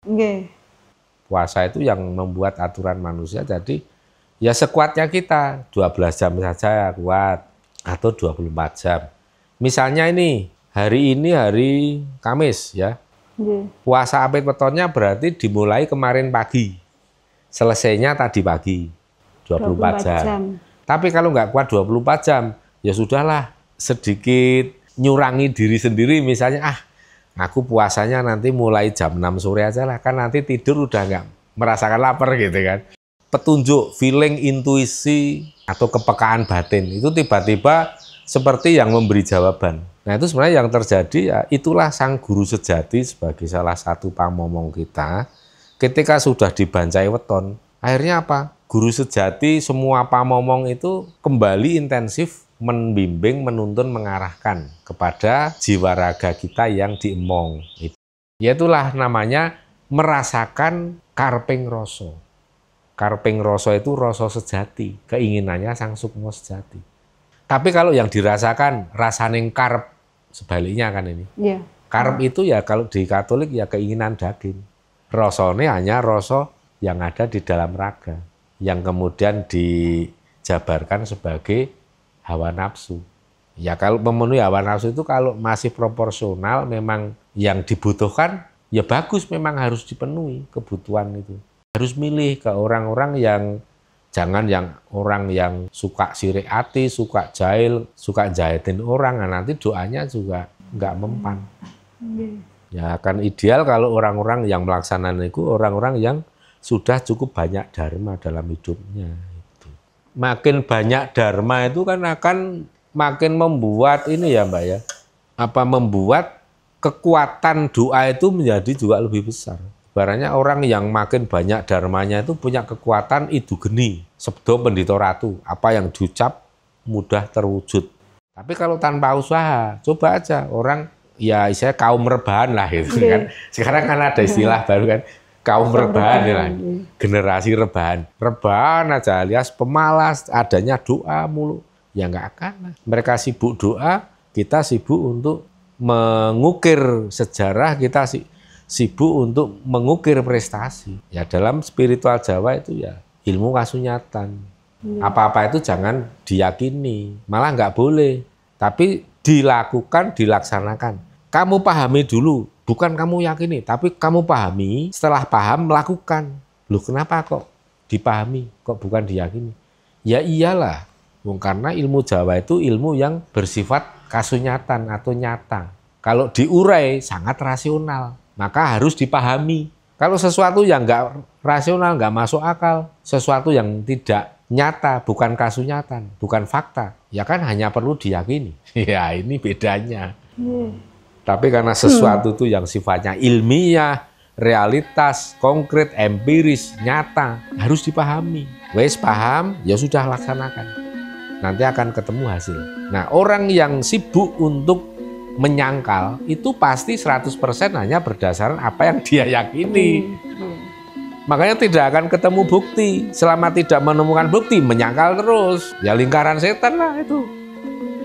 Nggih. Puasa itu yang membuat aturan manusia, jadi ya sekuatnya kita 12 jam saja kuat atau 24 jam. Misalnya hari ini hari Kamis ya. Nggih. Puasa apit wetonnya berarti dimulai kemarin pagi. Selesainya tadi pagi 24 jam. Tapi kalau nggak kuat 24 jam, ya sudahlah sedikit nyurangi diri sendiri, misalnya aku puasanya nanti mulai jam 6 sore aja lah, kan nanti tidur udah nggak merasakan lapar gitu kan. Petunjuk, feeling, intuisi, atau kepekaan batin itu tiba-tiba seperti yang memberi jawaban. Nah itu sebenarnya yang terjadi, ya itulah sang guru sejati sebagai salah satu pamomong kita. Ketika sudah dibancai weton, akhirnya apa? Guru sejati semua pamomong itu kembali intensif membimbing, menuntun, mengarahkan kepada jiwa raga kita yang diemong. Yaitulah namanya merasakan karping roso. Karping roso itu roso sejati, keinginannya sang sukmo sejati. Tapi kalau yang dirasakan rasaning karep, sebaliknya kan ini. Yeah. Karep itu ya kalau di Katolik ya keinginan daging. Rosone hanya roso yang ada di dalam raga, yang kemudian dijabarkan sebagai hawa nafsu. Ya kalau memenuhi hawa nafsu itu kalau masih proporsional memang yang dibutuhkan, ya bagus memang harus dipenuhi kebutuhan itu. Harus milih ke orang-orang yang, jangan yang orang yang suka sirik hati, suka jahil, suka jahitin orang, nah nanti doanya juga nggak mempan. Ya kan ideal kalau orang-orang yang melaksanakan itu orang-orang yang sudah cukup banyak dharma dalam hidupnya. Makin banyak dharma itu kan akan makin membuat ini ya Mbak ya, membuat kekuatan doa itu menjadi juga lebih besar. Ibaratnya orang yang makin banyak dharmanya itu punya kekuatan itu geni, sabdo pendito ratu, apa yang diucap mudah terwujud. Tapi kalau tanpa usaha, coba aja orang ya istilahnya kaum rebahan lah gitu kan. Sekarang kan ada istilah baru kan, kaum rebahan lah, generasi rebahan. Rebahan aja alias pemalas, adanya doa mulu. Ya nggak akan. Mereka sibuk doa, kita sibuk untuk mengukir sejarah, kita sibuk untuk mengukir prestasi. Ya dalam spiritual Jawa itu ya ilmu kasunyatan. Apa-apa itu jangan diyakini, malah nggak boleh. Tapi dilakukan, dilaksanakan. Kamu pahami dulu, bukan kamu yakini, tapi kamu pahami, setelah paham melakukan. Loh kenapa kok dipahami, kok bukan diyakini? Ya iyalah, karena ilmu Jawa itu ilmu yang bersifat kasunyatan atau nyata. Kalau diurai sangat rasional, maka harus dipahami. Kalau sesuatu yang nggak rasional, nggak masuk akal, sesuatu yang tidak nyata, bukan kasunyatan, bukan fakta, ya kan hanya perlu diyakini. Ya ini bedanya. Tapi karena sesuatu itu yang sifatnya ilmiah, realitas, konkret, empiris, nyata, harus dipahami. Wes paham, ya sudah laksanakan. Nanti akan ketemu hasil. Nah orang yang sibuk untuk menyangkal itu pasti 100% hanya berdasarkan apa yang dia yakini. Makanya tidak akan ketemu bukti. Selama tidak menemukan bukti, menyangkal terus. Ya lingkaran setan lah itu.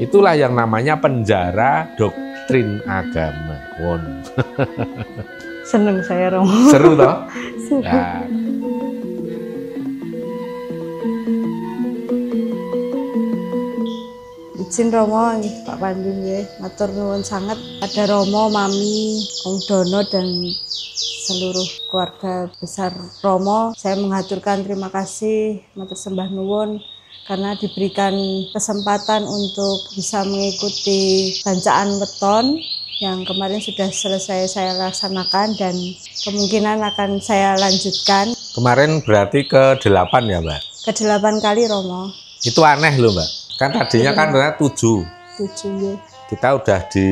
Itulah yang namanya penjara doktrin agama. Won. Seneng saya Romo. Seru toh? Ya. Izin Romo, Pak Pandu nggih, matur nuwun sangat pada Romo, Mami, Om Dono dan seluruh keluarga besar Romo. Saya mengaturkan terima kasih, matur sembah nuwun karena diberikan kesempatan untuk bisa mengikuti bacaan weton yang kemarin sudah selesai saya laksanakan dan kemungkinan akan saya lanjutkan. Kemarin berarti ke-8 ya Mbak? Ke-8 kali Romo. Itu aneh loh Mbak. Kan tadinya kan 7. 7 ya. Kita udah di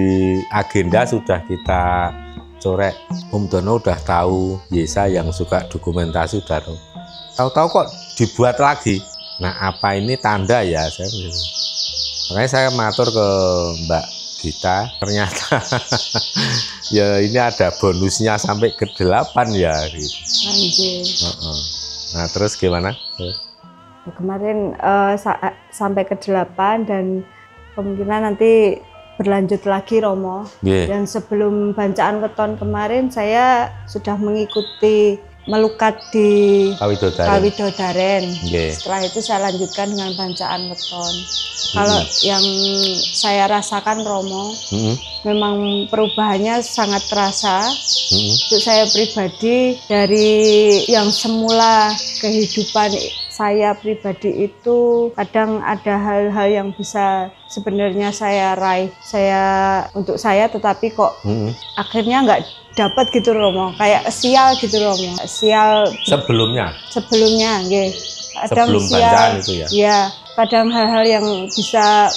agenda sudah kita corek. Om Dono udah tahu, Yesa yang suka dokumentasi udah tahu. Tahu-tahu kok dibuat lagi. Nah apa ini tanda ya? Makanya saya matur ke Mbak Gita, ternyata ya ini ada bonusnya sampai ke-8 ya. Gitu. Anjir. Nah terus gimana? Kemarin sampai ke-8 dan kemungkinan nanti berlanjut lagi Romo. Dan sebelum bacaan weton kemarin saya sudah mengikuti melukat di Kawidodaren. Setelah itu saya lanjutkan dengan bacaan weton. Kalau yang saya rasakan Romo, memang perubahannya sangat terasa. Untuk saya pribadi, dari yang semula kehidupan saya pribadi itu kadang ada hal-hal yang bisa sebenarnya saya raih untuk saya, tetapi kok akhirnya nggak dapat gitu Romo, kayak sial gitu Romo, sial sebelumnya nggih. Kadang sebelum sial, bacaan itu ya. Ya, kadang hal-hal yang bisa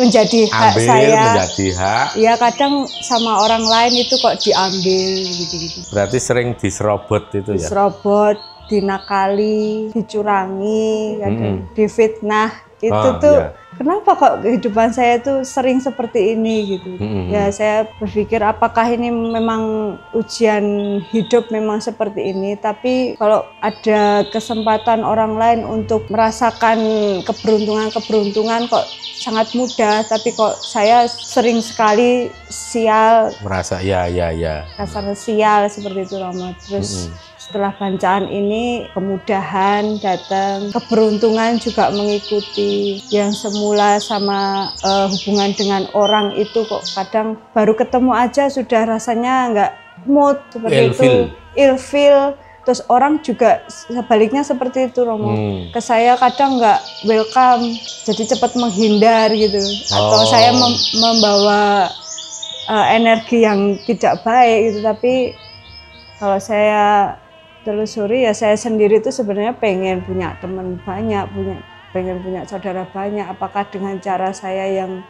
menjadi hak saya, menjadi hak. Ya kadang sama orang lain itu kok diambil gitu-gitu. Berarti sering diserobot itu ya. Diserobot, dinakali, dicurangi, difitnah. Itu tuh kenapa kok kehidupan saya tuh sering seperti ini gitu. Ya saya berpikir apakah ini memang ujian hidup memang seperti ini, tapi kalau ada kesempatan orang lain untuk merasakan keberuntungan kok sangat mudah, tapi kok saya sering sekali sial, merasa kasar sial seperti itu Romo. Terus setelah bacaan ini kemudahan datang, keberuntungan juga mengikuti. Yang semula sama hubungan dengan orang itu kok kadang baru ketemu aja sudah rasanya nggak mood seperti itu, ilfeel. Terus orang juga sebaliknya seperti itu Romo. Ke saya kadang nggak welcome, jadi cepat menghindar gitu. Atau saya membawa energi yang tidak baik gitu. Tapi kalau saya telusuri ya saya sendiri itu sebenarnya pengen punya teman banyak, pengen punya saudara banyak. Apakah dengan cara saya yang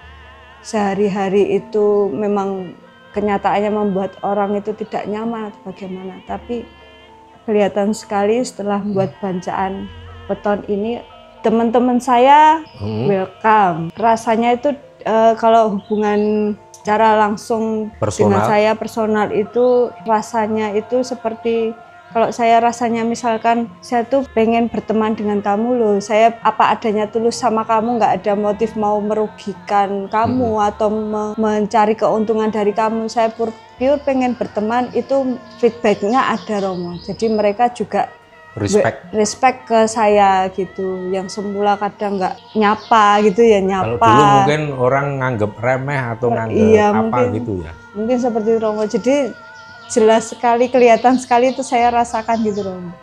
sehari-hari itu memang kenyataannya membuat orang itu tidak nyaman atau bagaimana? Tapi kelihatan sekali setelah membuat bacaan weton ini, teman-teman saya welcome. Rasanya itu kalau hubungan secara langsung dengan saya personal itu rasanya itu seperti kalau saya rasanya misalkan saya tuh pengen berteman dengan kamu loh, saya apa adanya tulus sama kamu, nggak ada motif mau merugikan kamu atau mencari keuntungan dari kamu, saya pure pengen berteman, itu feedbacknya ada Romo. Jadi mereka juga respect ke saya gitu, yang semula kadang nggak nyapa gitu ya, nyapa. Kalau dulu mungkin orang nganggep remeh atau nganggep mungkin, gitu ya. Mungkin seperti itu Romo. Jadi jelas sekali, kelihatan sekali itu saya rasakan gitu Romo.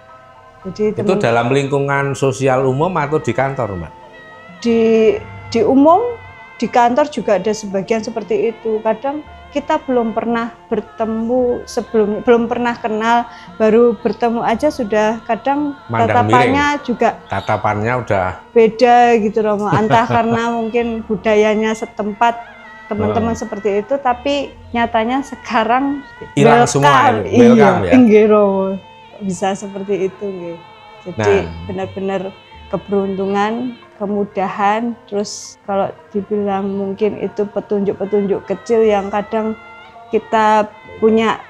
Jadi itu dalam lingkungan sosial umum atau di kantor Mbak? Di umum, di kantor juga ada sebagian seperti itu. Kadang kita belum pernah bertemu sebelumnya, belum pernah kenal, baru bertemu aja sudah kadang tatapannya udah beda gitu Romo. Entah karena mungkin budayanya setempat teman-teman seperti itu, tapi nyatanya sekarang hilang semua, welcome ya. Romo. Bisa seperti itu nggih. Jadi benar-benar keberuntungan, kemudahan, terus kalau dibilang mungkin itu petunjuk-petunjuk kecil yang kadang kita punya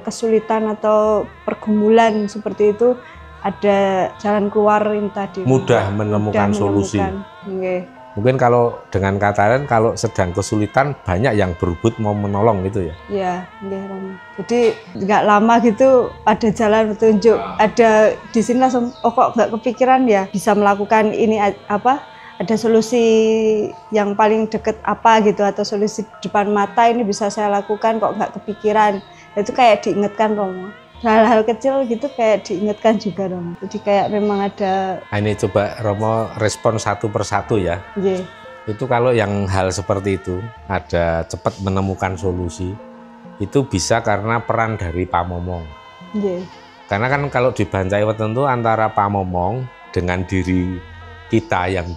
kesulitan atau pergumulan seperti itu, ada jalan keluar yang tadi. Mudah menemukan solusi. Mungkin kalau dengan kata lain, kalau sedang kesulitan banyak yang berebut mau menolong gitu ya? Iya, Romo. Jadi nggak lama gitu ada jalan petunjuk, ada di sini langsung, oh kok nggak kepikiran ya bisa melakukan ini apa? Ada solusi yang paling deket apa gitu, atau solusi depan mata ini bisa saya lakukan kok nggak kepikiran. Itu kayak diingatkan Romo. Hal-hal kecil gitu kayak diingatkan juga Romo. Jadi kayak memang ada. Ini coba Romo respon satu persatu ya. Itu kalau yang hal seperti itu ada cepat menemukan solusi, itu bisa karena peran dari pamomong. Karena kan kalau di Bancai Weton itu antara pamomong dengan diri kita yang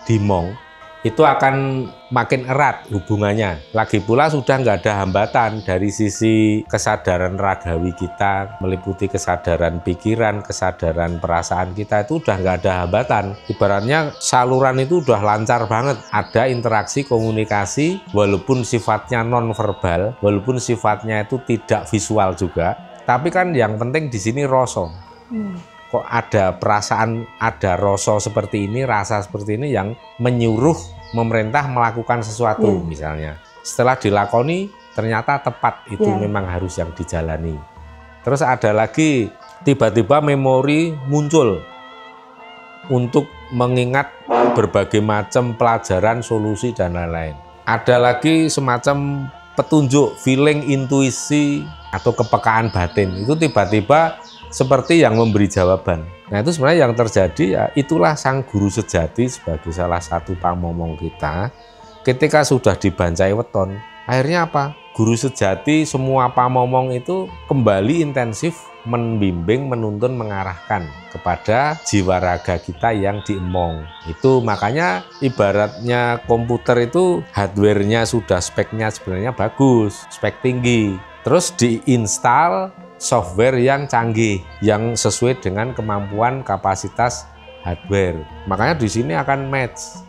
dimong itu akan makin erat hubungannya. Lagi pula sudah nggak ada hambatan dari sisi kesadaran ragawi kita, meliputi kesadaran pikiran, kesadaran perasaan kita, itu udah nggak ada hambatan. Ibaratnya saluran itu udah lancar banget. Ada interaksi komunikasi walaupun sifatnya non-verbal, walaupun sifatnya itu tidak visual juga. Tapi kan yang penting di sini rasa. kok ada perasaan, ada rasa seperti ini, rasa seperti ini yang menyuruh pemerintah melakukan sesuatu misalnya. Setelah dilakoni ternyata tepat, itu memang harus yang dijalani. Terus ada lagi tiba-tiba memori muncul untuk mengingat berbagai macam pelajaran, solusi dan lain-lain. Ada lagi semacam petunjuk, feeling, intuisi atau kepekaan batin. Itu tiba-tiba seperti yang memberi jawaban. Nah itu sebenarnya yang terjadi, ya itulah sang guru sejati sebagai salah satu pamomong kita. Ketika sudah dibancai weton, akhirnya apa? Guru sejati, semua pamomong itu kembali intensif membimbing, menuntun, mengarahkan kepada jiwa raga kita yang diemong. Itu makanya ibaratnya komputer itu hardware-nya sudah speknya sebenarnya bagus, spek tinggi. Terus diinstal software yang canggih, yang sesuai dengan kemampuan kapasitas hardware. Makanya di sini akan match.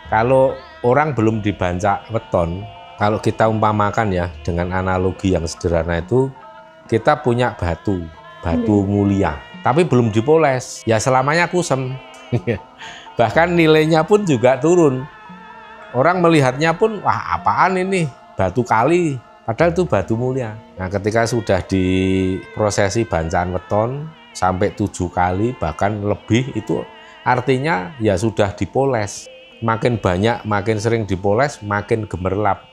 Kalau orang belum dibancak weton, kalau kita umpamakan ya dengan analogi yang sederhana itu, kita punya batu mulia, tapi belum dipoles, ya selamanya kusem. Bahkan nilainya pun juga turun. Orang melihatnya pun, wah apaan ini, batu kali, padahal itu batu mulia. Nah ketika sudah diprosesi bancaan weton sampai 7 kali bahkan lebih, itu artinya ya sudah dipoles. Makin banyak, makin sering dipoles, makin gemerlap.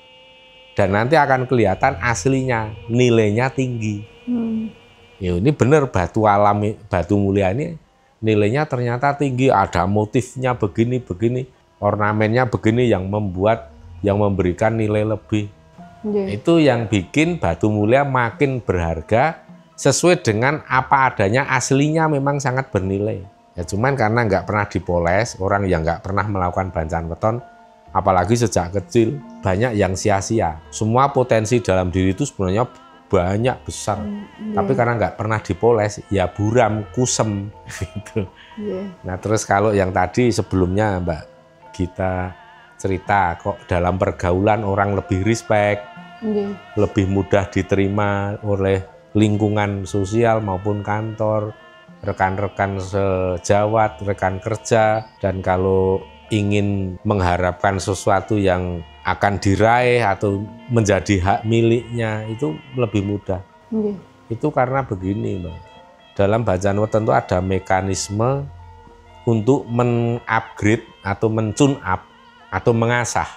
Dan nanti akan kelihatan aslinya, nilainya tinggi. Ya, ini benar batu alami, batu mulia ini nilainya ternyata tinggi, ada motifnya begini, ornamennya begini yang membuat, yang memberikan nilai lebih. Itu yang bikin batu mulia makin berharga sesuai dengan apa adanya, aslinya memang sangat bernilai. Ya cuman karena nggak pernah dipoles, orang yang nggak pernah melakukan bancaan weton, apalagi sejak kecil, banyak yang sia-sia. Semua potensi dalam diri itu sebenarnya banyak, besar. Tapi karena nggak pernah dipoles, ya buram, kusem. Gitu. Nah terus kalau yang tadi sebelumnya Mbak Gita cerita, kok dalam pergaulan orang lebih respect, lebih mudah diterima oleh lingkungan sosial maupun kantor, rekan-rekan sejawat, rekan kerja, dan kalau ingin mengharapkan sesuatu yang akan diraih atau menjadi hak miliknya itu lebih mudah. Itu karena begini Mbak, dalam bacaan weton itu ada mekanisme untuk mengupgrade atau men-tune up atau mengasah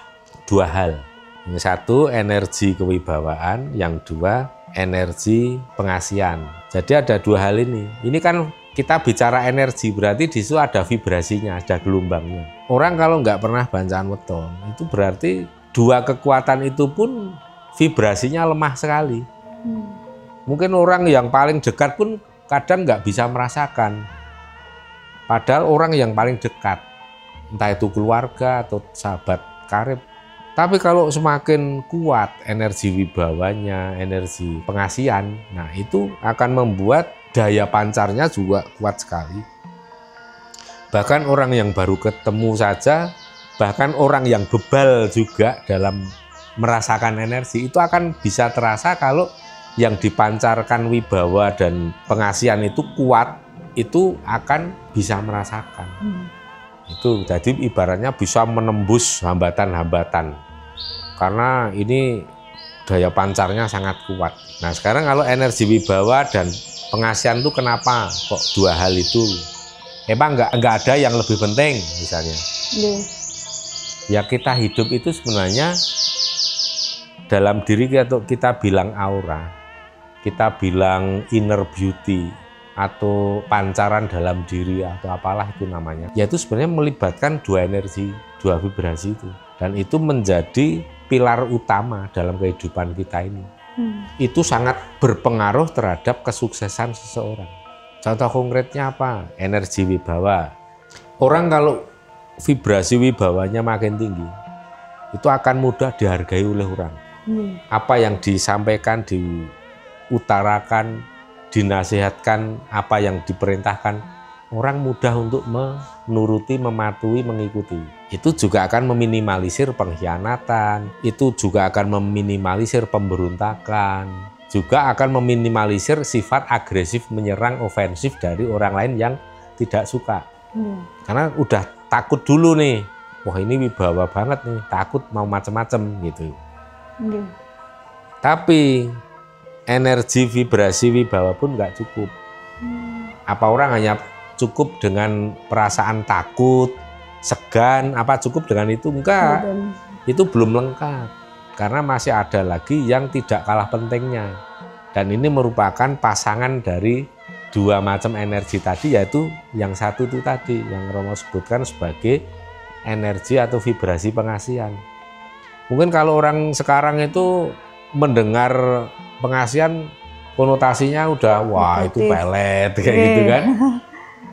2 hal. Yang satu energi kewibawaan, yang dua energi pengasihan. Jadi ada 2 hal ini. Ini kan kita bicara energi, berarti di situ ada vibrasinya, ada gelombangnya. Orang kalau nggak pernah bacaan weton, itu berarti 2 kekuatan itu pun vibrasinya lemah sekali. Mungkin orang yang paling dekat pun kadang nggak bisa merasakan. Padahal orang yang paling dekat, entah itu keluarga atau sahabat karib. Tapi kalau semakin kuat energi wibawanya, energi pengasihan, nah itu akan membuat daya pancarnya juga kuat sekali. Bahkan orang yang baru ketemu saja, bahkan orang yang bebal juga dalam merasakan energi, itu akan bisa terasa kalau yang dipancarkan wibawa dan pengasihan itu kuat, itu akan bisa merasakan. Itu jadi ibaratnya bisa menembus hambatan-hambatan. Karena ini daya pancarnya sangat kuat. Nah sekarang kalau energi wibawa dan pengasihan itu kenapa kok 2 hal itu? Emang nggak ada yang lebih penting misalnya? Ya kita hidup itu sebenarnya dalam diri kita bilang aura, kita bilang inner beauty atau pancaran dalam diri atau apalah itu namanya. Ya itu sebenarnya melibatkan 2 energi, 2 vibrasi itu. Dan itu menjadi pilar utama dalam kehidupan kita ini. Itu sangat berpengaruh terhadap kesuksesan seseorang. Contoh konkretnya apa? Energi wibawa. Orang kalau vibrasi wibawanya makin tinggi, itu akan mudah dihargai oleh orang. Apa yang disampaikan, diutarakan, dinasihatkan, apa yang diperintahkan, orang mudah untuk menuruti, mematuhi, mengikuti. Itu juga akan meminimalisir pengkhianatan, itu juga akan meminimalisir pemberontakan. juga akan meminimalisir sifat agresif menyerang ofensif dari orang lain yang tidak suka. Karena udah takut dulu nih, wah ini wibawa banget nih, takut mau macem-macem gitu. Tapi energi vibrasi wibawa pun nggak cukup. Apa orang hanya cukup dengan perasaan takut, segan, apa cukup dengan itu? Enggak, itu belum lengkap. Karena masih ada lagi yang tidak kalah pentingnya. Dan ini merupakan pasangan dari dua macam energi tadi, yaitu yang satu itu tadi, yang Romo sebutkan sebagai energi atau vibrasi pengasihan. Mungkin kalau orang sekarang itu mendengar pengasihan, konotasinya udah, wah itu pelet, kayak gitu kan.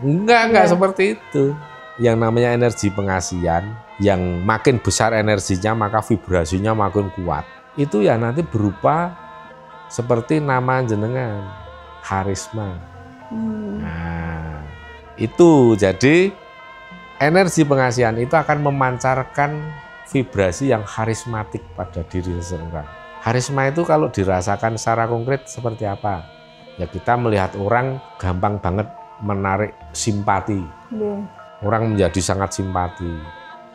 Enggak seperti itu. Yang namanya energi pengasihan, yang makin besar energinya maka vibrasinya makin kuat. Itu ya nanti berupa seperti nama jenengan, karisma. Nah, itu jadi energi pengasihan itu akan memancarkan vibrasi yang karismatik pada diri seseorang. Karisma itu kalau dirasakan secara konkret seperti apa? Ya kita melihat orang gampang banget menarik simpati. Orang menjadi sangat simpati.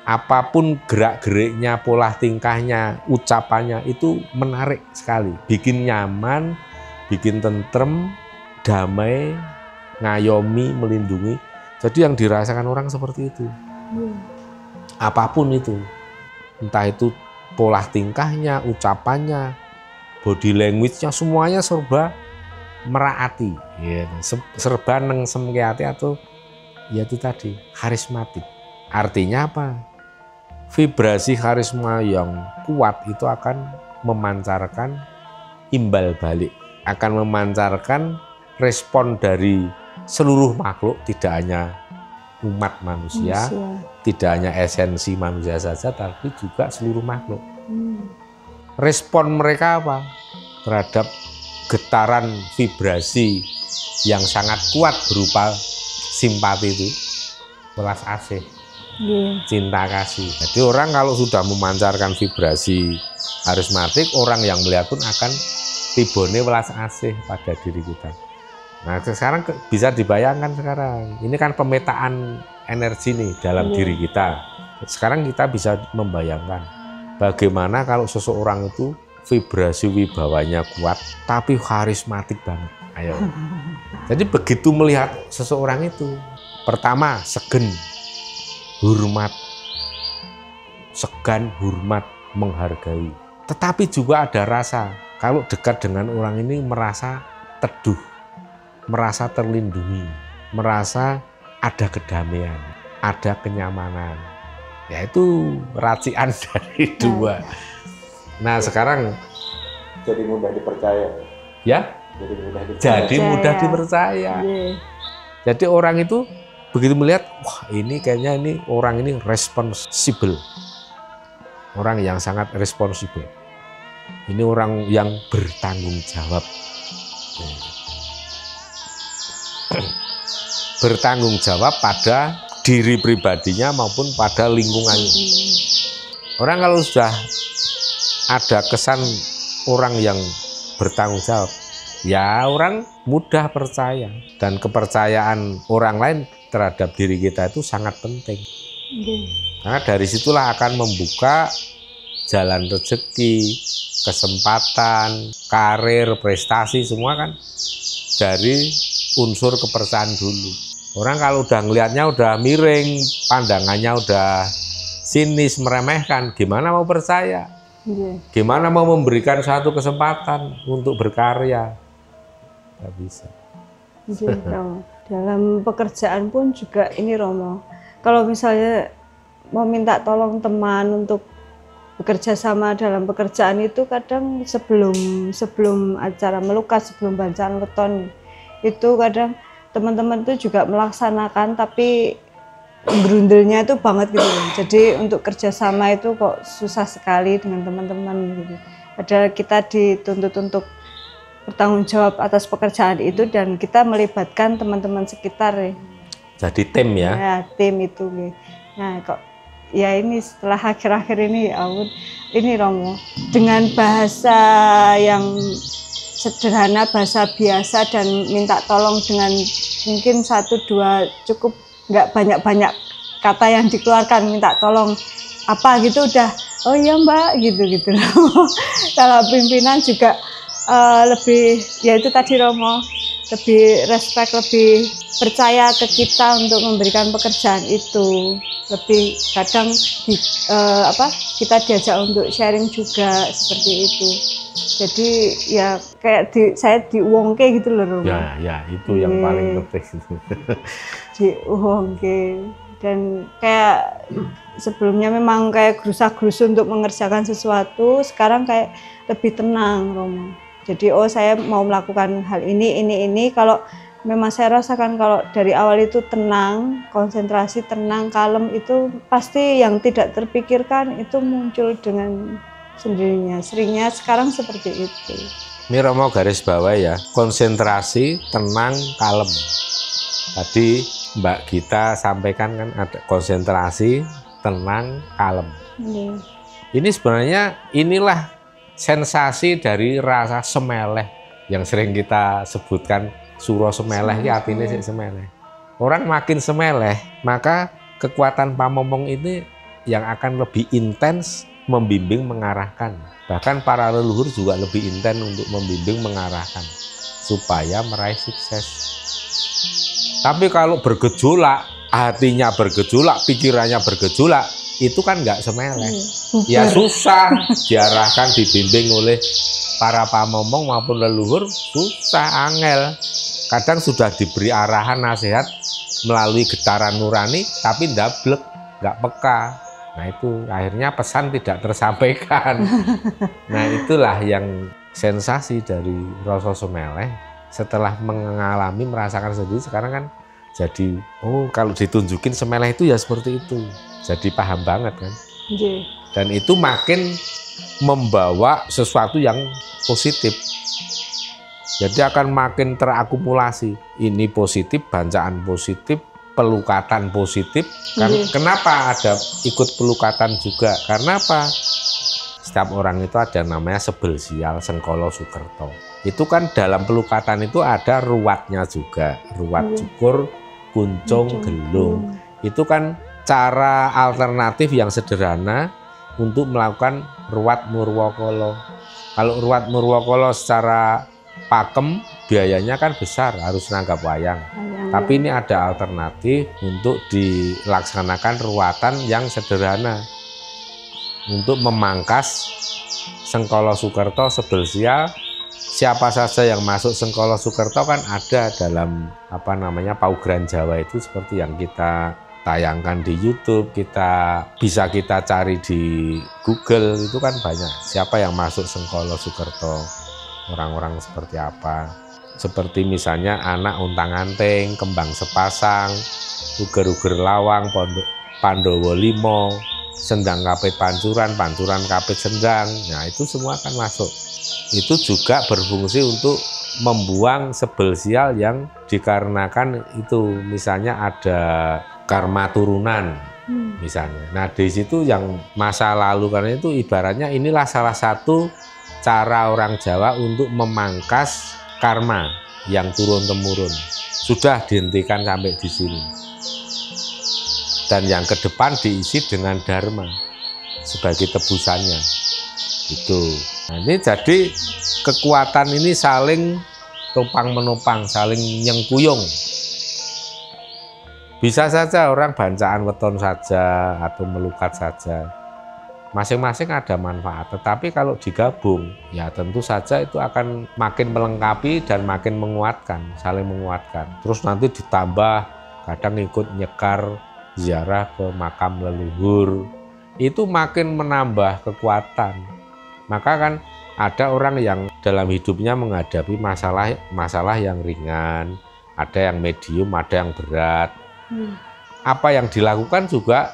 Apapun gerak-geriknya, pola tingkahnya, ucapannya itu menarik sekali. Bikin nyaman, bikin tentrem, damai, ngayomi, melindungi. Jadi yang dirasakan orang seperti itu. Apapun itu. Entah itu pola tingkahnya, ucapannya, body language-nya, semuanya serba meraati. Ya, serba nengsem ke hati atau ya itu tadi, karismatik. Artinya apa? Vibrasi karisma yang kuat itu akan memancarkan imbal balik, akan memancarkan respon dari seluruh makhluk, tidak hanya umat manusia, tidak hanya esensi manusia saja, tapi juga seluruh makhluk. Respon mereka apa? Terhadap getaran vibrasi yang sangat kuat berupa simpati itu, welas asih, cinta kasih. Jadi orang kalau sudah memancarkan vibrasi karismatik, orang yang melihat pun akan tibone welas asih pada diri kita. Nah sekarang bisa dibayangkan sekarang, ini kan pemetaan energi nih dalam diri kita. Sekarang kita bisa membayangkan bagaimana kalau seseorang itu vibrasi wibawanya kuat, tapi karismatik banget. Ayo. Jadi begitu melihat seseorang itu, pertama segen, hormat, segan, hormat, menghargai. Tetapi juga ada rasa, kalau dekat dengan orang ini merasa teduh, merasa terlindungi, merasa ada kedamaian, ada kenyamanan. Yaitu racian dari dua. Nah sekarang jadi mudah dipercaya. Ya, jadi mudah dipercaya. Jadi orang itu begitu melihat, wah ini kayaknya ini orang ini responsibel, orang yang sangat responsibel. Ini orang yang bertanggung jawab. Bertanggung jawab pada diri pribadinya maupun pada lingkungannya. Orang kalau sudah ada kesan orang yang bertanggung jawab, ya orang mudah percaya. Dan kepercayaan orang lain terhadap diri kita itu sangat penting. Karena dari situlah akan membuka jalan rezeki, kesempatan, karir, prestasi, semua kan dari unsur kepercayaan dulu. Orang kalau udah ngelihatnya udah miring, pandangannya udah sinis, meremehkan, gimana mau percaya? Gimana mau memberikan satu kesempatan untuk berkarya? Nggak bisa. Dalam pekerjaan pun juga ini Romo, kalau misalnya mau minta tolong teman untuk bekerja sama dalam pekerjaan itu kadang sebelum acara melukis, sebelum bacaan weton itu kadang teman-teman itu juga melaksanakan tapi grundelnya itu banget gitu. Jadi untuk kerjasama itu kok susah sekali dengan teman-teman gitu. Padahal kita dituntut untuk bertanggung jawab atas pekerjaan itu dan kita melibatkan teman-teman sekitar ya. Jadi tim ya? Ya tim itu. Nah kok ya ini setelah akhir-akhir ini ya ampun, ini Romo dengan bahasa yang sederhana, bahasa biasa, dan minta tolong dengan mungkin 1-2 cukup, nggak banyak-banyak kata yang dikeluarkan, minta tolong apa gitu udah, oh iya mbak, gitu-gitu. Kalau pimpinan juga lebih, ya itu tadi Romo, lebih respect, lebih percaya ke kita untuk memberikan pekerjaan itu. Lebih kadang kita diajak untuk sharing juga seperti itu. Jadi ya kayak saya diuangke gitu loh Romo. Ya itu yang paling penting. Diuangke. Dan kayak sebelumnya memang kayak gerusa-gerusu untuk mengerjakan sesuatu, sekarang kayak lebih tenang Romo. Jadi saya mau melakukan hal ini. Kalau memang saya rasakan kalau dari awal itu tenang, konsentrasi, tenang, kalem, itu pasti yang tidak terpikirkan itu muncul dengan sendirinya. Seringnya sekarang seperti itu. Ini Romo garis bawah ya, konsentrasi, tenang, kalem. Tadi Mbak Gita sampaikan kan ada konsentrasi, tenang, kalem. Ini sebenarnya inilah sensasi dari rasa semeleh yang sering kita sebutkan, suro semeleh, ya artinya semeleh. Orang makin semeleh, maka kekuatan pamomong ini yang akan lebih intens membimbing, mengarahkan. Bahkan para leluhur juga lebih intens untuk membimbing, mengarahkan supaya meraih sukses. Tapi kalau bergejolak, hatinya bergejolak, pikirannya bergejolak, itu kan nggak semeleh. Ya susah diarahkan, dibimbing oleh para pamomong maupun leluhur, susah, angel. Kadang sudah diberi arahan, nasihat melalui getaran nurani, tapi ndablek, nggak peka. Nah itu akhirnya pesan tidak tersampaikan. Nah itulah yang sensasi dari rasa semeleh. Setelah mengalami, merasakan sendiri, sekarang kan jadi, oh kalau ditunjukin semeleh itu ya seperti itu. Jadi paham banget kan. Dan itu makin membawa sesuatu yang positif. Jadi akan makin terakumulasi. Ini positif, bacaan positif, pelukatan positif. Kan, kenapa ada ikut pelukatan juga? Karena apa? Setiap orang itu ada namanya sebel sial, sengkolo sukerto. Itu kan dalam pelukatan itu ada ruwatnya juga. Ruwat cukur, kuncung, gelung. Itu kan cara alternatif yang sederhana untuk melakukan ruwat murwakala. Kalau ruwat murwakala secara pakem biayanya kan besar, harus nanggap wayang. Tapi ini ada alternatif untuk dilaksanakan ruwatan yang sederhana untuk memangkas sengkolo sukerto, sebel sial. Siapa saja yang masuk sengkolo sukerto kan ada dalam paugeran Jawa itu seperti yang kita tayangkan di YouTube, bisa kita cari di Google, itu kan banyak. Siapa yang masuk sengkolo sukerto, orang-orang seperti apa. Seperti misalnya anak untang-anting, kembang sepasang, uger-uger lawang, Pandowo limo, sendang kapit pancuran, pancuran kapit sendang. Nah itu semua akan masuk. Itu juga berfungsi untuk membuang sebel sial yang dikarenakan itu misalnya ada karma turunan misalnya. Nah di situ yang masa lalu, karena itu ibaratnya inilah salah satu cara orang Jawa untuk memangkas karma yang turun-temurun. Sudah dihentikan sampai di sini. Dan yang ke depan diisi dengan dharma sebagai tebusannya. Itu. Nah, ini jadi kekuatan ini saling topang menopang, saling nyengkuyung. Bisa saja orang bancaan weton saja atau melukat saja. Masing-masing ada manfaat, tetapi kalau digabung, ya tentu saja itu akan makin melengkapi dan makin menguatkan, saling menguatkan. Terus nanti ditambah, kadang ikut nyekar, ziarah ke makam leluhur, itu makin menambah kekuatan. Maka kan ada orang yang dalam hidupnya menghadapi masalah yang ringan, ada yang medium, ada yang berat. Apa yang dilakukan juga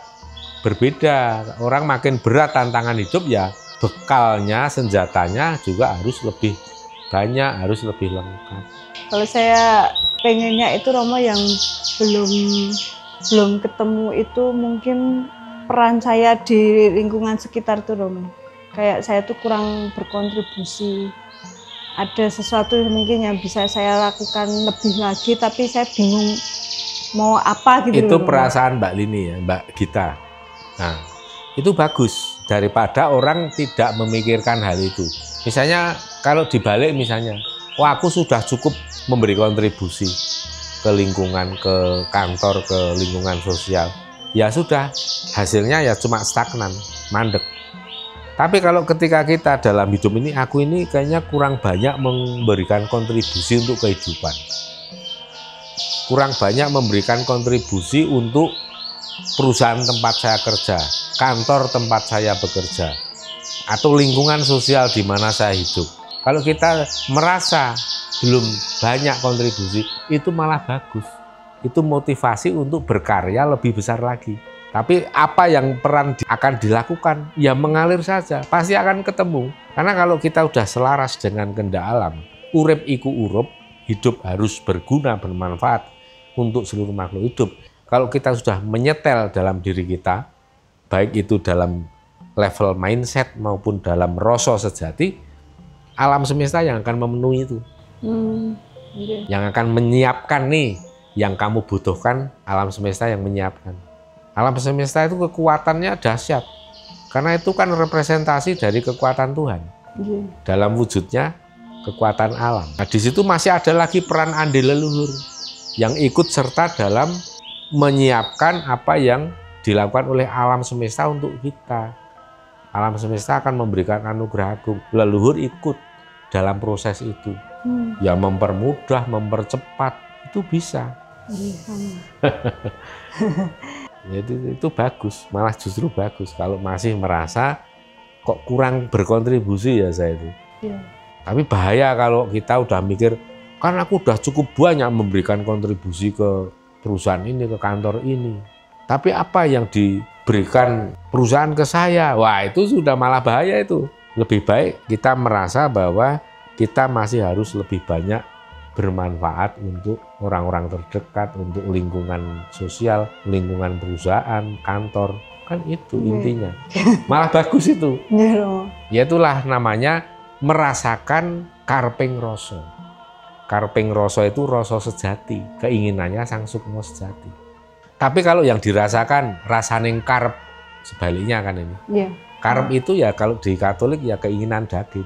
berbeda. Orang makin berat tantangan hidup, ya bekalnya, senjatanya juga harus lebih banyak, harus lebih lengkap. Kalau saya pengennya itu Romo yang belum ketemu itu mungkin peran saya di lingkungan sekitar tuh Romo. Kayak saya tuh kurang berkontribusi ada sesuatu mungkin yang bisa saya lakukan lebih lagi, tapi saya bingung mau apa gitu. Itu loh, perasaan Mbak Lini ya, Mbak Gita. Nah, itu bagus daripada orang tidak memikirkan hal itu. Misalnya kalau dibalik misalnya, wah aku sudah cukup memberi kontribusi ke lingkungan, ke kantor, ke lingkungan sosial. Ya sudah, hasilnya ya cuma stagnan, mandek. Tapi kalau ketika kita dalam hidup ini, aku ini kayaknya kurang banyak memberikan kontribusi untuk kehidupan. Kurang banyak memberikan kontribusi untuk perusahaan tempat saya kerja, kantor tempat saya bekerja, atau lingkungan sosial di mana saya hidup. Kalau kita merasa belum banyak kontribusi, itu malah bagus. Itu motivasi untuk berkarya lebih besar lagi. Tapi apa yang akan dilakukan, ya mengalir saja, pasti akan ketemu. Karena kalau kita udah selaras dengan kehendak alam, urip iku urup, hidup harus berguna, bermanfaat untuk seluruh makhluk hidup. Kalau kita sudah menyetel dalam diri kita, baik itu dalam level mindset maupun dalam rasa sejati, alam semesta yang akan memenuhi itu. Yang akan menyiapkan nih, yang kamu butuhkan, alam semesta yang menyiapkan. Alam semesta itu kekuatannya dahsyat, karena itu kan representasi dari kekuatan Tuhan. Dalam wujudnya kekuatan alam. Nah, di situ masih ada lagi peran andil leluhur yang ikut serta dalam menyiapkan apa yang dilakukan oleh alam semesta untuk kita. Alam semesta akan memberikan anugerah agung. Leluhur ikut dalam proses itu. Ya mempermudah, mempercepat, itu bisa. Itu bagus, malah justru bagus kalau masih merasa kok kurang berkontribusi ya saya itu. Tapi bahaya kalau kita udah mikir, kan aku udah cukup banyak memberikan kontribusi ke perusahaan ini, ke kantor ini. Tapi apa yang diberikan perusahaan ke saya? Wah, itu sudah malah bahaya itu. Lebih baik kita merasa bahwa kita masih harus lebih banyak bermanfaat untuk orang-orang terdekat, untuk lingkungan sosial, lingkungan perusahaan, kantor. Kan itu intinya. Malah bagus itu. Ya itulah namanya merasakan karping rasa. Karping rasa itu rasa sejati, keinginannya sang sukma sejati. Tapi kalau yang dirasakan rasaning karep, sebaliknya kan ini. Karep itu ya kalau di Katolik ya keinginan daging.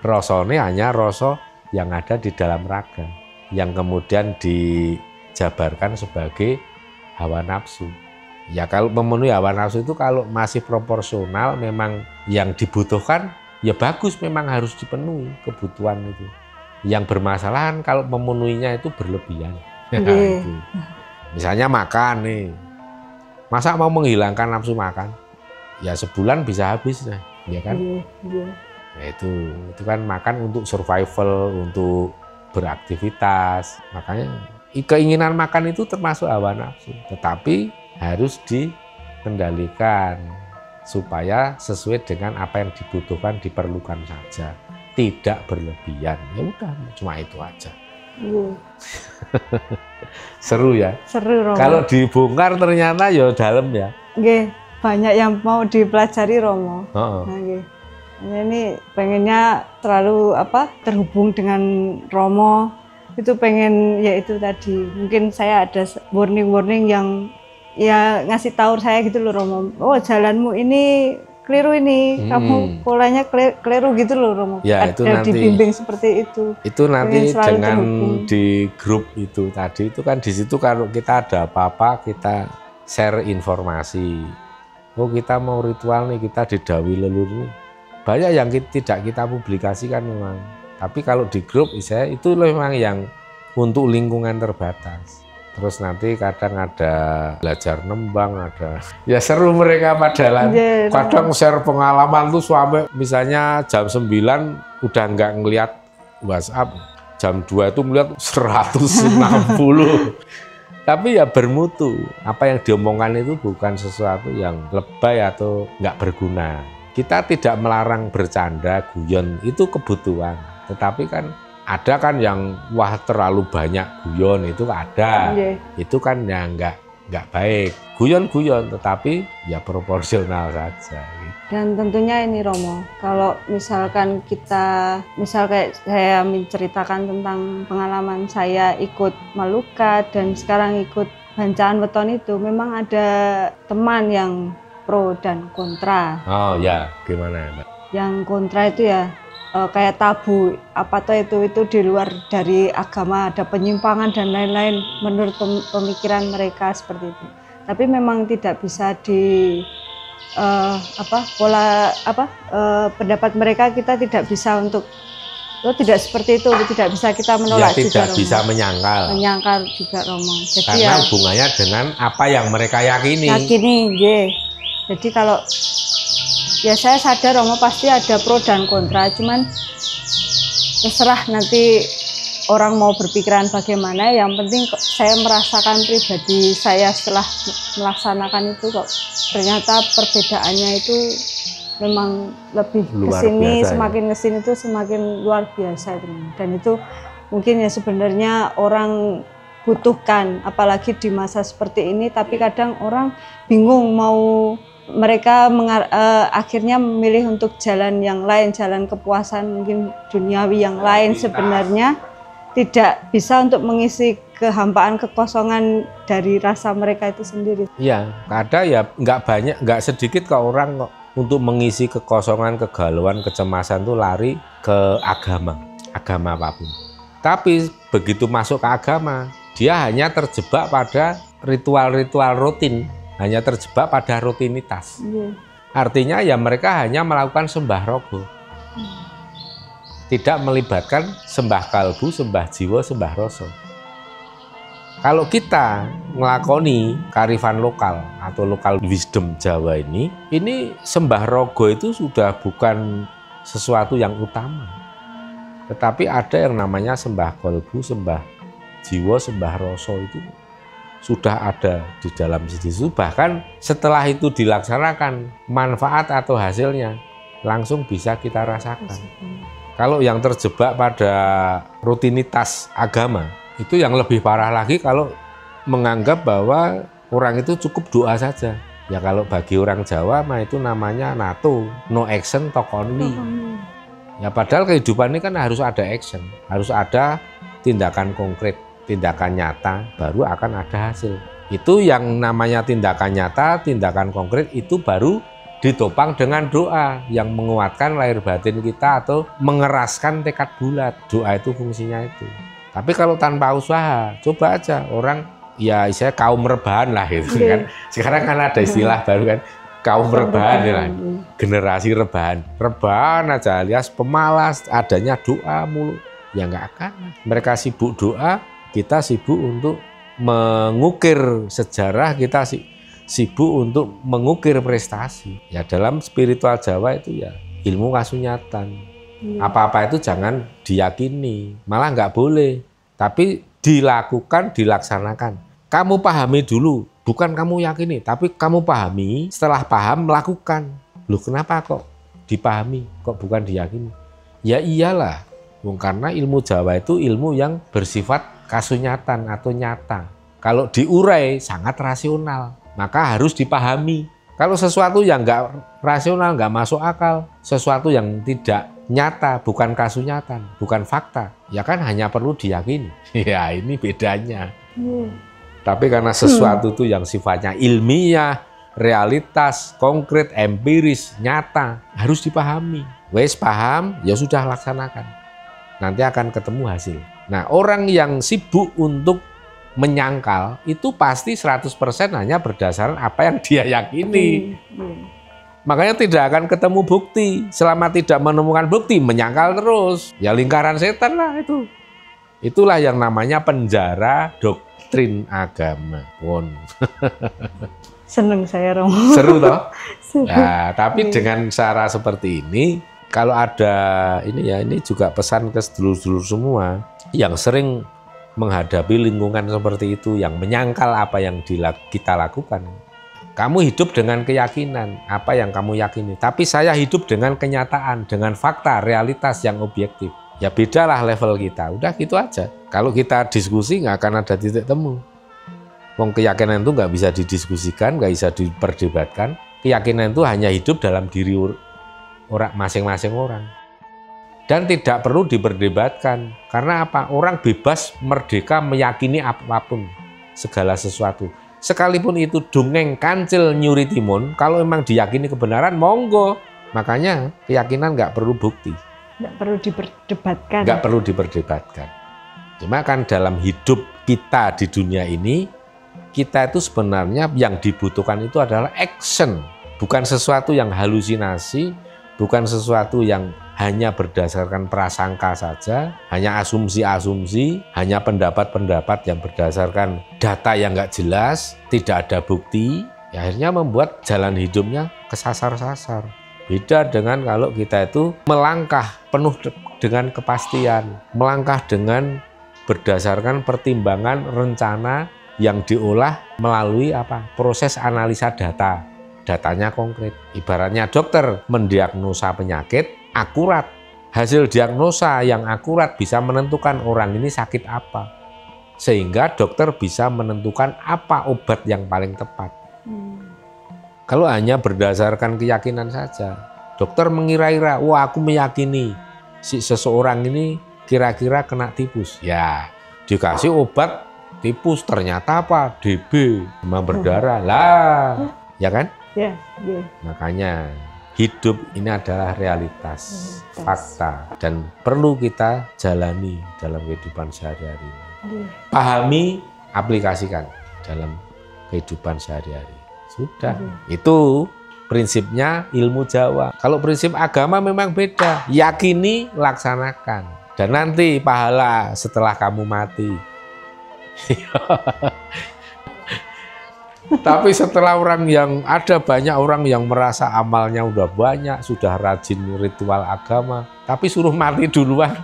Rasane hanya rasa yang ada di dalam raga, yang kemudian dijabarkan sebagai hawa nafsu. Ya kalau memenuhi hawa nafsu itu kalau masih proporsional, memang yang dibutuhkan, ya bagus, memang harus dipenuhi kebutuhan itu. Yang bermasalahan kalau memenuhinya itu berlebihan. Itu. Misalnya makan nih, masa mau menghilangkan nafsu makan? Ya sebulan bisa habis, ya kan? Nah, itu kan makan untuk survival, untuk beraktivitas. Makanya keinginan makan itu termasuk hawa nafsu, tetapi harus dikendalikan supaya sesuai dengan apa yang dibutuhkan, diperlukan saja, tidak berlebihan. Ya udah, cuma itu aja. Seru ya? Seru, Romo. Kalau dibongkar ternyata ya dalam ya. Banyak yang mau dipelajari, Romo. Ini pengennya terlalu terhubung dengan Romo, itu pengen ya itu tadi, mungkin saya ada warning yang ya ngasih tahu saya gitu loh, Romo, oh jalanmu ini keliru ini, kamu polanya keliru gitu loh, Romo. Ya itu nanti dibimbing seperti itu. Itu nanti dengan terhubung. di grup itu tadi itu kan di situ kalau kita ada apa-apa kita share informasi. Oh kita mau ritual nih, kita didhawuhi leluhur nih. Banyak yang tidak kita publikasikan memang. Tapi kalau di grup saya itu memang yang untuk lingkungan terbatas. Terus nanti kadang ada belajar nembang, ada ya seru mereka padahal. Kadang share pengalaman tuh sampai misalnya jam 9 udah nggak ngelihat WhatsApp, jam 2 itu melihat 160. Tapi ya bermutu. Apa yang diomongkan itu bukan sesuatu yang lebay atau nggak berguna. Kita tidak melarang bercanda, guyon, itu kebutuhan. Tetapi kan ada kan yang wah terlalu banyak guyon, itu ada. Itu kan yang nggak baik. Guyon-guyon, tetapi ya proporsional saja. Gitu. Dan tentunya ini Romo, kalau misalkan kayak saya menceritakan tentang pengalaman saya ikut Melukat dan sekarang ikut Bancaan Weton itu, memang ada teman yang pro dan kontra. Oh ya, gimana Mbak? Yang kontra itu ya kayak tabu, apa tuh itu di luar dari agama, ada penyimpangan dan lain-lain menurut pemikiran mereka seperti itu. Tapi memang tidak bisa pendapat mereka kita tidak bisa untuk tidak seperti itu, tidak bisa kita menolak ya, juga tidak Romo. bisa menyangkal juga Romo. Jadi karena hubungannya dengan apa yang mereka yakini. Jadi kalau ya saya sadar Romo pasti ada pro dan kontra, cuman terserah nanti orang mau berpikiran bagaimana, yang penting saya merasakan pribadi saya setelah melaksanakan itu kok ternyata perbedaannya itu memang lebih kesini, semakin kesini itu semakin luar biasa itu. Dan itu mungkin ya sebenarnya orang butuhkan, apalagi di masa seperti ini, tapi kadang orang bingung mereka akhirnya memilih untuk jalan yang lain, jalan kepuasan mungkin duniawi yang lain, sebenarnya tidak bisa untuk mengisi kehampaan, kekosongan dari rasa mereka itu sendiri. Iya, ada ya nggak sedikit kok orang kok untuk mengisi kekosongan, kegalauan, kecemasan tuh lari ke agama apapun. Tapi begitu masuk ke agama, dia hanya terjebak pada ritual-ritual rutin, hanya terjebak pada rutinitas. Artinya ya mereka hanya melakukan sembah rogo. Tidak melibatkan sembah kalbu, sembah jiwa, sembah rasa. Kalau kita ngelakoni kearifan lokal atau lokal wisdom Jawa ini sembah rogo itu sudah bukan sesuatu yang utama. Tetapi ada yang namanya sembah kalbu, sembah jiwa, sembah rasa itu sudah ada di dalam situ. Bahkan setelah itu dilaksanakan, manfaat atau hasilnya langsung bisa kita rasakan. Kalau yang terjebak pada rutinitas agama, itu yang lebih parah lagi kalau menganggap bahwa orang itu cukup doa saja. Ya kalau bagi orang Jawa mah itu namanya NATO, no action talk only. Ya padahal kehidupan ini kan harus ada action, harus ada tindakan konkret, tindakan nyata, baru akan ada hasil. Itu yang namanya tindakan nyata, tindakan konkret itu baru ditopang dengan doa yang menguatkan lahir batin kita atau mengeraskan tekad bulat. Doa itu fungsinya itu. Tapi kalau tanpa usaha, coba aja orang ya saya kaum rebahan lah gitu kan. Sekarang kan ada istilah baru kan, kaum rebahan ya, generasi rebahan. Rebahan aja alias pemalas, adanya doa mulu. Ya nggak akan. Mereka sibuk doa, kita sibuk untuk mengukir sejarah, kita sibuk untuk mengukir prestasi. Ya dalam spiritual Jawa itu ya ilmu kasunyatan. Apa-apa itu jangan diyakini, malah nggak boleh. Tapi dilakukan, dilaksanakan. Kamu pahami dulu, bukan kamu yakini, tapi kamu pahami, setelah paham melakukan. Loh kenapa kok dipahami, kok bukan diyakini? Ya iyalah, karena ilmu Jawa itu ilmu yang bersifat kasunyatan atau nyata. Kalau diurai sangat rasional, maka harus dipahami. Kalau sesuatu yang nggak rasional, nggak masuk akal, sesuatu yang tidak nyata, bukan kasunyatan, bukan fakta, ya kan hanya perlu diyakini. Ya ini bedanya. Tapi karena sesuatu itu yang sifatnya ilmiah, realitas, konkret, empiris, nyata, harus dipahami. Wes paham, ya sudah laksanakan. Nanti akan ketemu hasil. Nah orang yang sibuk untuk menyangkal itu pasti 100% hanya berdasarkan apa yang dia yakini. Makanya tidak akan ketemu bukti. Selama tidak menemukan bukti, menyangkal terus. Ya lingkaran setan lah itu. Itulah yang namanya penjara doktrin agama. Seneng saya Romo. Seru toh? Nah, tapi dengan cara seperti ini, kalau ada ini juga pesan ke sedulur-sedulur semua yang sering menghadapi lingkungan seperti itu, yang menyangkal apa yang kita lakukan. Kamu hidup dengan keyakinan, apa yang kamu yakini. Tapi saya hidup dengan kenyataan, dengan fakta, realitas yang objektif. Ya bedalah level kita, udah gitu aja. Kalau kita diskusi nggak akan ada titik temu. Wong keyakinan itu nggak bisa didiskusikan, nggak bisa diperdebatkan. keyakinan itu hanya hidup dalam diri orang masing-masing orang. Dan tidak perlu diperdebatkan. Karena apa? Orang bebas merdeka meyakini apapun, segala sesuatu. Sekalipun itu dongeng kancil nyuri timun, kalau memang diyakini kebenaran, monggo. Makanya keyakinan nggak perlu bukti. Nggak perlu diperdebatkan. Nggak perlu diperdebatkan. Cuma kan dalam hidup kita di dunia ini, kita itu sebenarnya yang dibutuhkan itu adalah action. Bukan sesuatu yang halusinasi, bukan sesuatu yang hanya berdasarkan prasangka saja, hanya asumsi-asumsi, hanya pendapat-pendapat yang berdasarkan data yang nggak jelas, tidak ada bukti, ya akhirnya membuat jalan hidupnya kesasar-sasar. Beda dengan kalau kita itu melangkah penuh dengan kepastian, melangkah dengan berdasarkan pertimbangan rencana yang diolah melalui proses analisa data. Datanya konkret. Ibaratnya dokter mendiagnosa penyakit akurat. Hasil diagnosa yang akurat bisa menentukan orang ini sakit apa. Sehingga dokter bisa menentukan apa obat yang paling tepat. Kalau hanya berdasarkan keyakinan saja, dokter mengira-ira, wah aku meyakini si seseorang ini kira-kira kena tipus. Ya, dikasih obat tipus, ternyata apa? DB, demam berdarah. Lah, ya kan? Ya, ya. Makanya hidup ini adalah realitas, fakta, dan perlu kita jalani dalam kehidupan sehari-hari. Pahami, aplikasikan dalam kehidupan sehari-hari. Sudah, itu prinsipnya ilmu Jawa. Kalau prinsip agama memang beda, yakini, laksanakan. Dan nanti pahala setelah kamu mati. Tapi setelah banyak orang yang merasa amalnya udah banyak, sudah rajin ritual agama, tapi suruh mati duluan,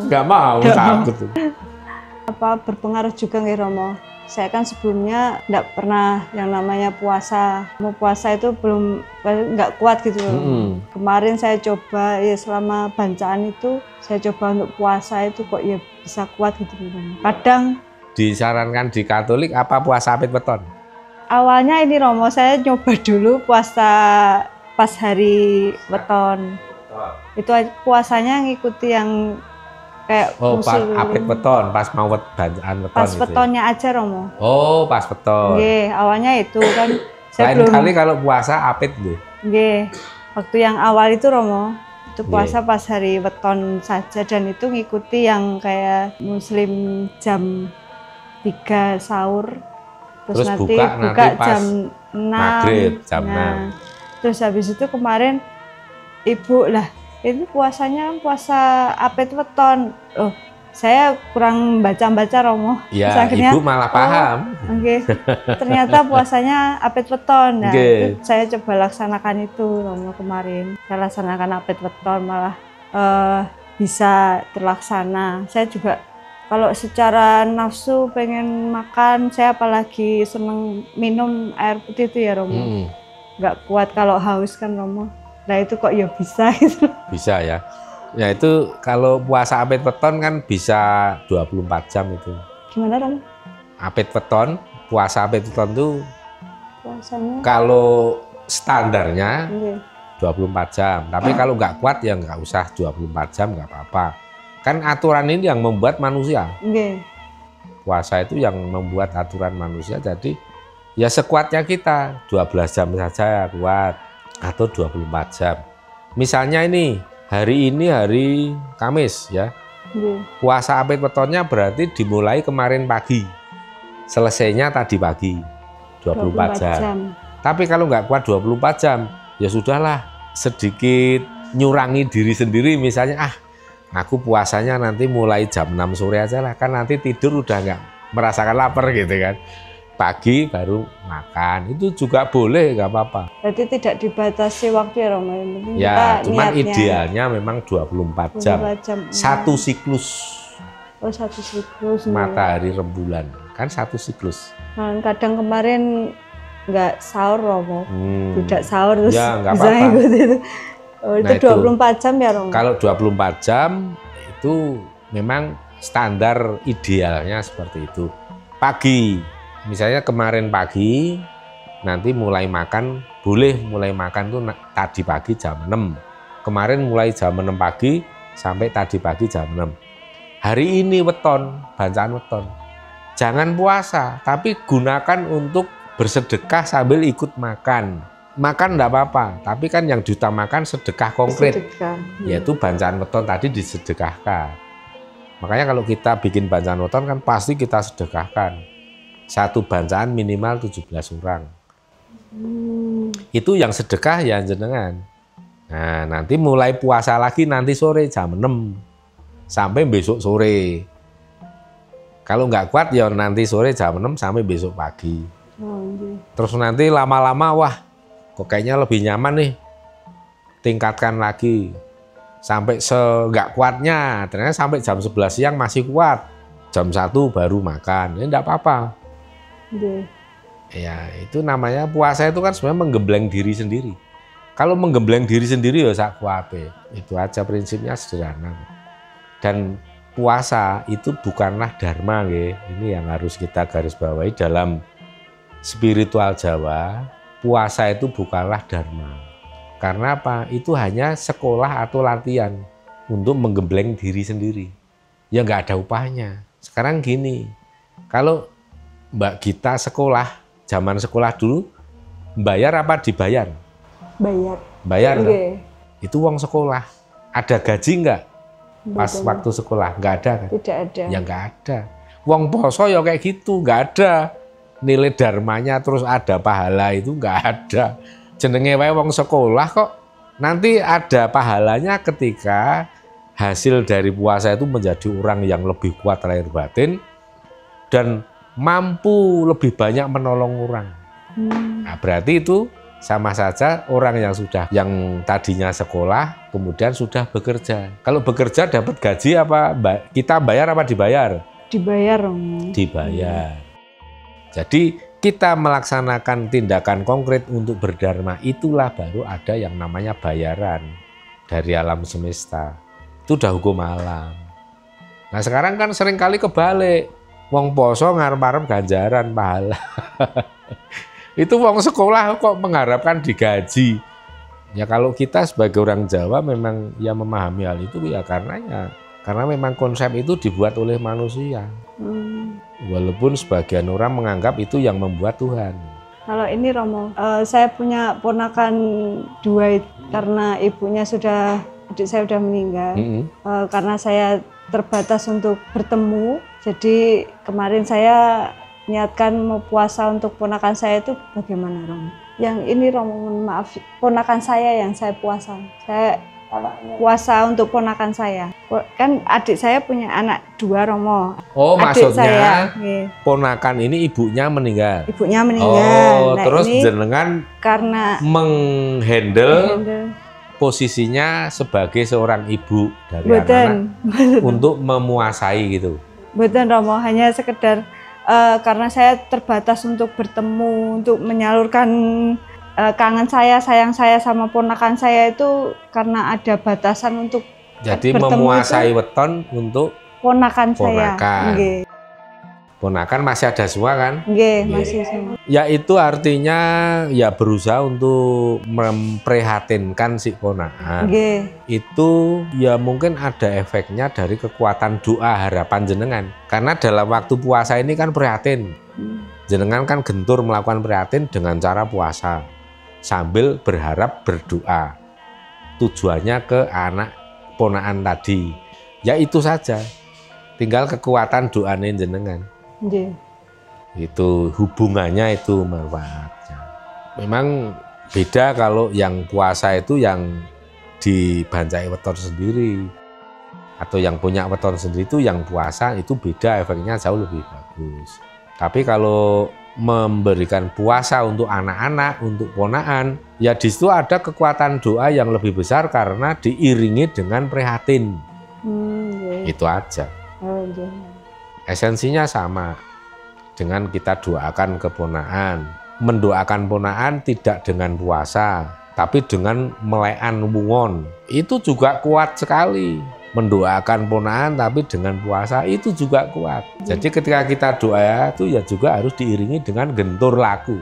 nggak mau, takut. Apa berpengaruh juga nggih Romo? Saya kan sebelumnya nggak pernah yang namanya puasa. Mau puasa itu nggak kuat gitu loh. Kemarin saya coba ya selama bacaan itu, saya coba untuk puasa itu kok ya bisa kuat gitu loh. Kadang disarankan di Katolik apa puasa apit weton? Awalnya ini Romo, saya nyoba dulu puasa pas hari weton. Itu puasanya ngikuti yang kayak pas apit weton, pas mau bacaan weton. Pas wetonnya ya? Aja Romo. Oh, pas weton. Nggih, awalnya itu kan lain kali kalau puasa apit nggih. Nggih. Waktu yang awal itu Romo, itu puasa pas hari weton saja dan itu ngikuti yang kayak muslim jam 3 sahur. Terus nanti buka jam 6 maghrib, jam 6. Terus habis itu kemarin ibu lah, itu puasanya puasa apit weton. Oh, saya kurang baca-baca Romo. Ya, akhirnya, ibu malah paham. Ternyata puasanya apit weton. Nah, itu saya coba laksanakan itu Romo kemarin. Saya laksanakan apit weton malah bisa terlaksana. Saya juga kalau secara nafsu pengen makan, saya apalagi seneng minum air putih itu ya Romo. Nggak kuat kalau haus kan Romo. Nah itu kok ya bisa gitu. Bisa ya. Ya itu kalau puasa apit weton kan bisa 24 jam itu. Gimana Romo? Apit weton, puasa apit weton itu puasanya kalau standarnya 24 jam. Tapi kalau nggak kuat ya nggak usah 24 jam, nggak apa-apa. Kan aturan ini yang membuat manusia. Puasa itu yang membuat aturan manusia, jadi ya sekuatnya kita 12 jam saja kuat atau 24 jam. Misalnya ini hari Kamis ya. Puasa apit wetonnya berarti dimulai kemarin pagi. Selesainya tadi pagi 24 jam. Tapi kalau nggak kuat 24 jam, ya sudahlah sedikit nyurangi diri sendiri misalnya aku puasanya nanti mulai jam 6 sore aja lah, kan nanti tidur udah nggak merasakan lapar gitu kan. Pagi baru makan, itu juga boleh, nggak apa-apa. Berarti tidak dibatasi waktu ya Romo? Ya, cuman idealnya memang 24 jam. Satu siklus. Oh, satu siklus. Matahari rembulan, kan satu siklus. Nah, kadang kemarin nggak sahur Romo, tidak sahur terus ya, nggak apa-apa. Oh, itu 24 jam ya Romo? Kalau 24 jam itu memang standar idealnya seperti itu. Pagi, misalnya kemarin pagi nanti mulai makan, boleh mulai makan tuh tadi pagi jam 6. Kemarin mulai jam 6 pagi sampai tadi pagi jam 6. Hari ini weton, bacaan weton. Jangan puasa, tapi gunakan untuk bersedekah sambil ikut makan. Makan enggak apa-apa, tapi kan yang diutamakan sedekah konkret. Sedekah. Yaitu bacaan weton tadi disedekahkan. Makanya kalau kita bikin bacaan weton kan pasti kita sedekahkan. Satu bacaan minimal 17 orang. Itu yang sedekah ya jenengan. Nah, nanti mulai puasa lagi nanti sore jam 6 sampai besok sore. Kalau nggak kuat ya nanti sore jam 6 sampai besok pagi. Terus nanti lama-lama wah kok kayaknya lebih nyaman nih. Tingkatkan lagi. Sampai nggak kuatnya, ternyata sampai jam 11 siang masih kuat. Jam 1 baru makan. Ini enggak apa-apa. Ya, itu namanya puasa itu kan sebenarnya menggembleng diri sendiri. Kalau menggembleng diri sendiri ya sak kuape. Itu aja prinsipnya sederhana. Dan puasa itu bukanlah dharma nggih. Ini yang harus kita garis bawahi dalam spiritual Jawa. Puasa itu bukanlah dharma. Karena apa? Itu hanya sekolah atau latihan untuk menggembleng diri sendiri. Ya nggak ada upahnya. Sekarang gini, kalau Mbak Gita sekolah, zaman sekolah dulu, bayar apa dibayar? Bayar. Bayar. Okay. Itu uang sekolah. Ada gaji nggak? Pas waktu sekolah nggak ada kan? Tidak ada. Ya nggak ada. Uang poso ya kayak gitu, nggak ada. Nilai dharmanya terus ada pahala itu nggak ada. Jenenge wae wong sekolah kok. Nanti ada pahalanya ketika hasil dari puasa itu menjadi orang yang lebih kuat lahir batin dan mampu lebih banyak menolong orang. Nah, berarti itu sama saja orang yang tadinya sekolah kemudian sudah bekerja. Kalau bekerja dapat gaji apa? Kita bayar apa dibayar? Dibayar. Dibayar. Jadi kita melaksanakan tindakan konkret untuk berdharma, itulah baru ada yang namanya bayaran dari alam semesta. Itu udah hukum alam. Nah sekarang kan seringkali kebalik. Wong poso ngarep-arep ganjaran pahala. Itu wong sekolah kok mengharapkan digaji. Ya kalau kita sebagai orang Jawa memang ya memahami hal itu ya karena memang konsep itu dibuat oleh manusia. Walaupun sebagian orang menganggap itu yang membuat Tuhan. Kalau ini Romo, saya punya ponakan 2 karena adik saya sudah meninggal. Karena saya terbatas untuk bertemu, jadi kemarin saya niatkan mau puasa untuk ponakan saya itu bagaimana Romo? Yang ini Romo, maaf, ponakan saya yang saya puasa. Saya puasa untuk ponakan saya. Kan adik saya punya anak 2 Romo. Oh, adik maksudnya saya, ponakan ini ibunya meninggal. Ibunya meninggal. Oh, nah, terus jenengan karena menghandle posisinya sebagai seorang ibu dari anak untuk memuasai gitu. Betul Romo, hanya sekedar karena saya terbatas untuk bertemu, untuk menyalurkan kangen saya, sayang saya sama ponakan saya itu karena ada batasan untuk jadi memuasai weton untuk ponakan saya. Nggih. Ponakan masih ada semua kan? Nggih, masih semua. Ya itu artinya ya berusaha untuk memprihatinkan si ponakan. Nggih. Itu ya mungkin ada efeknya dari kekuatan doa harapan jenengan. Karena dalam waktu puasa ini kan prihatin. Jenengan kan gentur melakukan prihatin dengan cara puasa. Sambil berharap berdoa. Tujuannya ke anak ponakan tadi. Ya itu saja. Tinggal kekuatan doanya jenengan. Itu hubungannya itu manfaatnya. Memang beda kalau yang puasa itu yang dibancai weton sendiri. Atau yang punya weton sendiri itu yang puasa itu beda, efeknya jauh lebih bagus. Tapi kalau memberikan puasa untuk anak-anak, untuk ponakan, ya di situ ada kekuatan doa yang lebih besar karena diiringi dengan prihatin. Itu aja. Esensinya sama dengan kita doakan ke ponakan. Mendoakan ponakan tidak dengan puasa, tapi dengan melekan wungon. Itu juga kuat sekali. Mendoakan ponakan tapi dengan puasa itu juga kuat. Jadi ketika kita doa itu ya juga harus diiringi dengan gentur laku.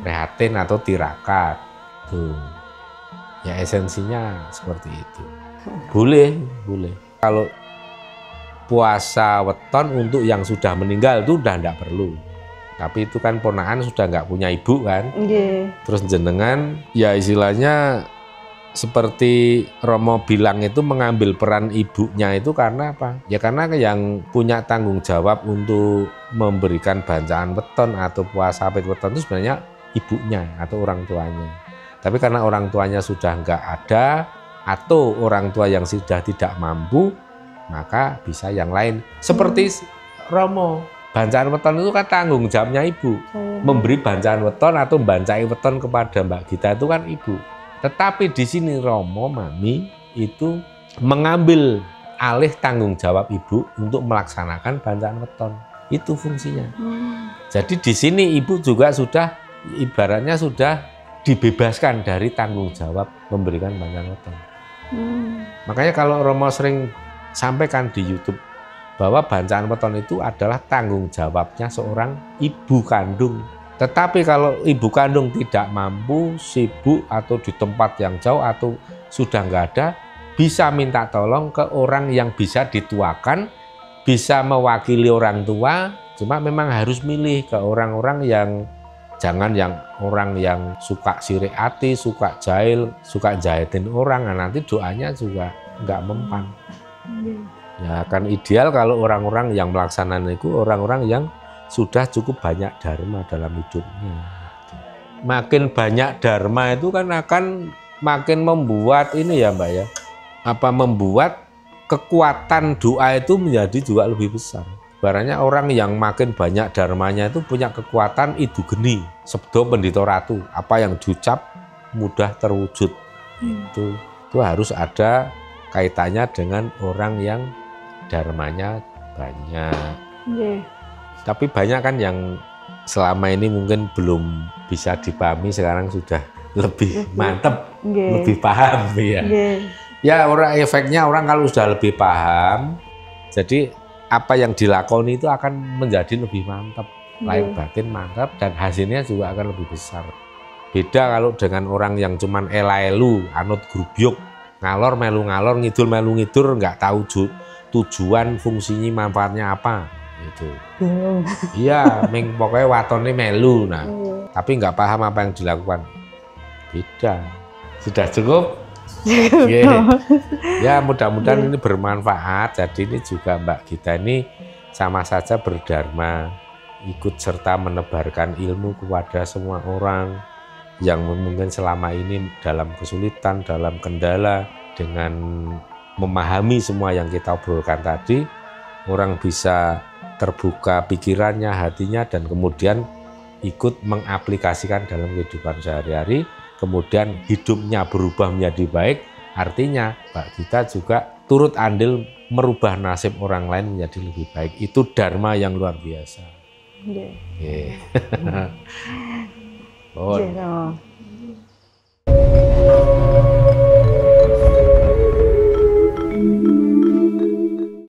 Prihatin atau tirakat. Tuh. Ya esensinya seperti itu. Boleh. Kalau puasa weton untuk yang sudah meninggal itu udah enggak perlu. Tapi itu kan ponakan sudah nggak punya ibu kan. Terus jenengan ya istilahnya seperti Romo bilang itu mengambil peran ibunya itu karena apa? Ya karena yang punya tanggung jawab untuk memberikan bacaan weton atau puasa apit weton itu sebenarnya ibunya atau orang tuanya. Tapi karena orang tuanya sudah nggak ada atau orang tua yang sudah tidak mampu, maka bisa yang lain. Seperti Romo, bacaan weton itu kan tanggung jawabnya ibu. Memberi bacaan weton atau bancai weton kepada Mbak Gita itu kan ibu. Tetapi di sini Romo, Mami itu mengambil alih tanggung jawab ibu untuk melaksanakan bacaan weton. Itu fungsinya. Jadi di sini ibu juga sudah ibaratnya sudah dibebaskan dari tanggung jawab memberikan bacaan weton. Makanya kalau Romo sering sampaikan di YouTube bahwa bacaan weton itu adalah tanggung jawabnya seorang ibu kandung. Tetapi kalau ibu kandung tidak mampu, sibuk atau di tempat yang jauh atau sudah nggak ada, bisa minta tolong ke orang yang bisa dituakan, bisa mewakili orang tua, cuma memang harus milih ke orang-orang yang jangan yang orang yang suka sirik hati, suka jahil, suka jahitin orang, nah nanti doanya juga nggak mempan. Ya kan ideal kalau orang-orang yang melaksanakan itu orang-orang yang sudah cukup banyak dharma dalam hidupnya. Makin banyak dharma itu kan akan makin membuat ini ya Mbak ya, membuat kekuatan doa itu menjadi juga lebih besar. Barangnya orang yang makin banyak dharmanya itu punya kekuatan idu geni, sabda pendito ratu, apa yang diucap mudah terwujud. Itu harus ada kaitannya dengan orang yang dharmanya banyak. Tapi banyak kan yang selama ini mungkin belum bisa dipahami, sekarang sudah lebih mantep, lebih paham ya. Ya orang efeknya orang kalau sudah lebih paham, jadi apa yang dilakoni itu akan menjadi lebih mantap, lahir batin mantap dan hasilnya juga akan lebih besar. Beda kalau dengan orang yang cuman ela-elu, anut grubyuk, ngalor melu ngalor, ngidul melu ngidur, nggak tahu tujuan, fungsinya, manfaatnya apa. Itu. Iya, pokoknya watone melu, nah. Tapi nggak paham apa yang dilakukan. Beda. Sudah cukup? Ya mudah-mudahan ini bermanfaat. Jadi ini juga Mbak Gita ini sama saja berdharma, ikut serta menebarkan ilmu kepada semua orang yang mungkin selama ini dalam kesulitan, dalam kendala. Dengan memahami semua yang kita obrolkan tadi, orang bisa terbuka pikirannya, hatinya, dan kemudian ikut mengaplikasikan dalam kehidupan sehari-hari. Kemudian hidupnya berubah menjadi baik, artinya Mbak Gita juga turut andil merubah nasib orang lain menjadi lebih baik. Itu dharma yang luar biasa.